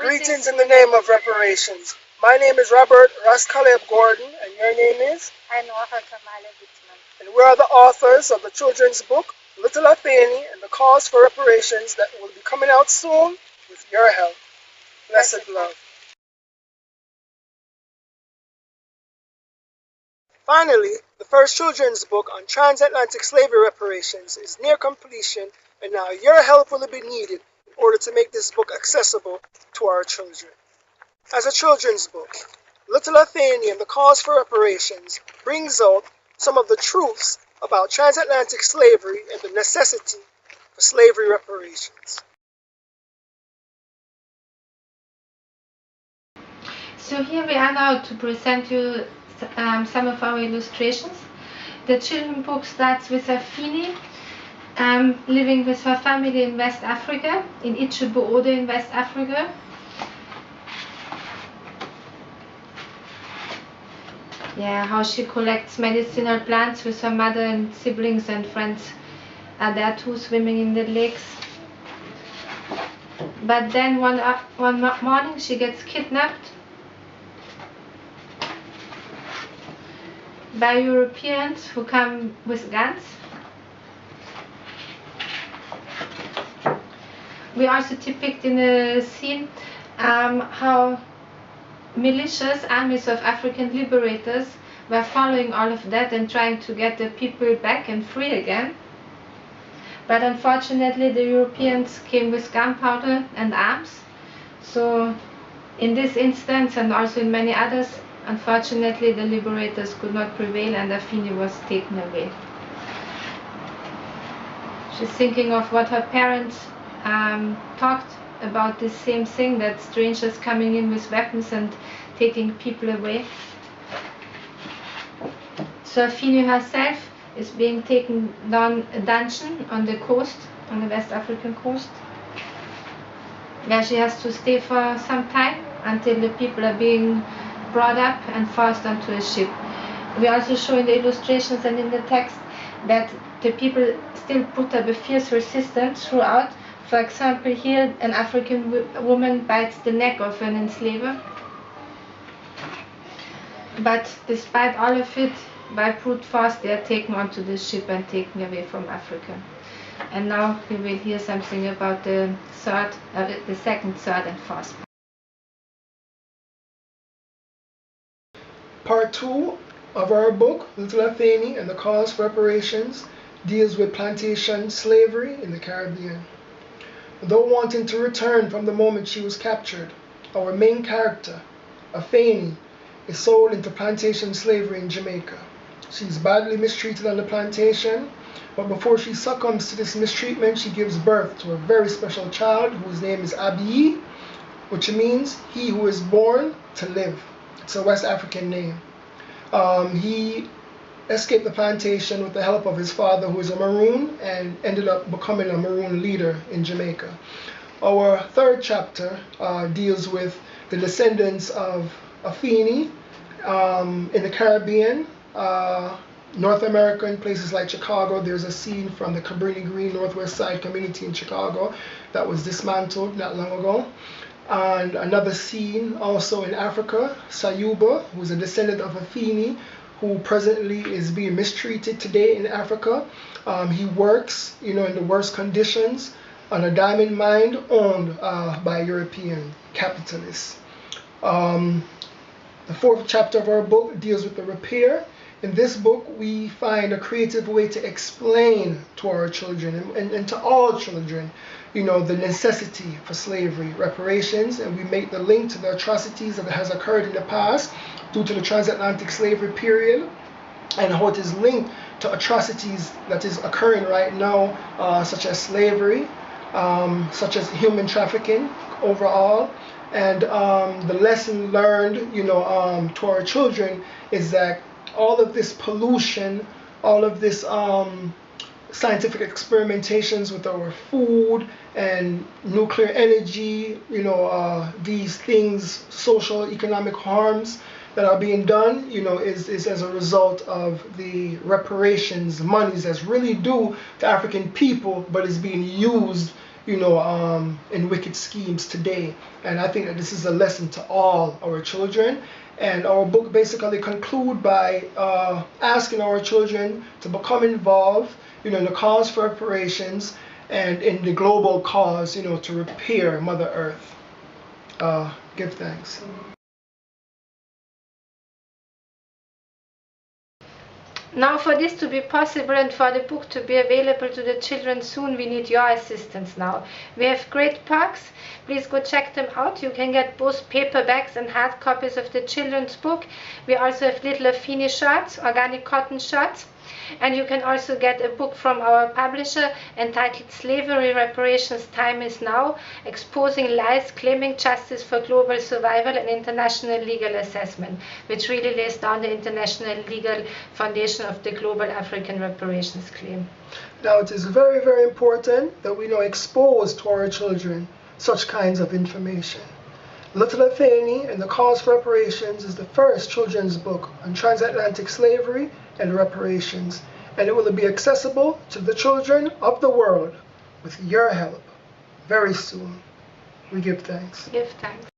Greetings in the name of reparations. My name is Robert Rascaleb Gordon, and your name is? I'm Waha Kamala Bittman. And we are the authors of the children's book, Little Afeni and the Cause for Reparations, that will be coming out soon with your help. Blessed love. Finally, the first children's book on transatlantic slavery reparations is near completion, and now your help will be needed in order to make this book accessible to our children. As a children's book, Little Afeni and the Cause for Reparations brings out some of the truths about transatlantic slavery and the necessity for slavery reparations. So here we are now to present you some of our illustrations. The children's book starts with Afeni living with her family in West Africa, in Ichibuode in West Africa. Yeah, how she collects medicinal plants with her mother and siblings and friends are there too, swimming in the lakes. But then one morning she gets kidnapped by Europeans who come with guns. We also depict in a scene how militias, armies of African liberators, were following all of that and trying to get the people back and free again. But unfortunately the Europeans came with gunpowder and arms. So in this instance and also in many others, unfortunately the liberators could not prevail and Afeni was taken away. She's thinking of what her parents talked about this same thing, that strangers coming in with weapons and taking people away. So Afeni herself is being taken down a dungeon on the coast, on the West African coast, where she has to stay for some time until the people are being brought up and forced onto a ship. We also show in the illustrations and in the text that the people still put up a fierce resistance throughout. For example, here an African woman bites the neck of an enslaver. But despite all of it, by brute force they are taken onto the ship and taken away from Africa. And now we will hear something about the second, third and fourth. Part 2 of our book, Little Afeni and the Cause for Reparations, deals with plantation slavery in the Caribbean. Though wanting to return from the moment she was captured, our main character, Afeni, is sold into plantation slavery in Jamaica. She's badly mistreated on the plantation, but before she succumbs to this mistreatment, she gives birth to a very special child whose name is Abi, which means he who is born to live. It's a West African name. He escaped the plantation with the help of his father, who is a Maroon, and ended up becoming a Maroon leader in Jamaica. Our third chapter deals with the descendants of Afeni in the Caribbean, North America, in places like Chicago. There's a scene from the Cabrini Green Northwest Side community in Chicago that was dismantled not long ago. And another scene also in Africa, Sayuba, who's a descendant of Afeni, who presently is being mistreated today in Africa. He works, in the worst conditions on a diamond mine owned by European capitalists. The fourth chapter of our book deals with the repair. In this book, we find a creative way to explain to our children and to all children, the necessity for slavery reparations, and we make the link to the atrocities that has occurred in the past due to the transatlantic slavery period, and how it is linked to atrocities that is occurring right now, such as slavery, such as human trafficking overall. And the lesson learned, to our children is that all of this pollution, all of this scientific experimentations with our food and nuclear energy, these things, social, economic harms that are being done, is as a result of the reparations monies that's really due to African people, but is being used in wicked schemes today. And I think that this is a lesson to all our children. And our book basically conclude by asking our children to become involved, in the cause for reparations and in the global cause, to repair Mother Earth. Give thanks. Now, for this to be possible and for the book to be available to the children soon, we need your assistance now. We have great perks. Please go check them out. You can get both paperbacks and hard copies of the children's book. We also have little Afeni shirts, organic cotton shirts. And you can also get a book from our publisher entitled Slavery, Reparations, Time is Now, Exposing Lies, Claiming Justice for Global Survival and International Legal Assessment, which really lays down the international legal foundation of the global African reparations claim. Now, it is very, very important that we expose to our children such kinds of information. Little Afeni and the Cause for Reparations is the first children's book on transatlantic slavery and reparations, and it will be accessible to the children of the world with your help very soon. We give thanks. Give thanks.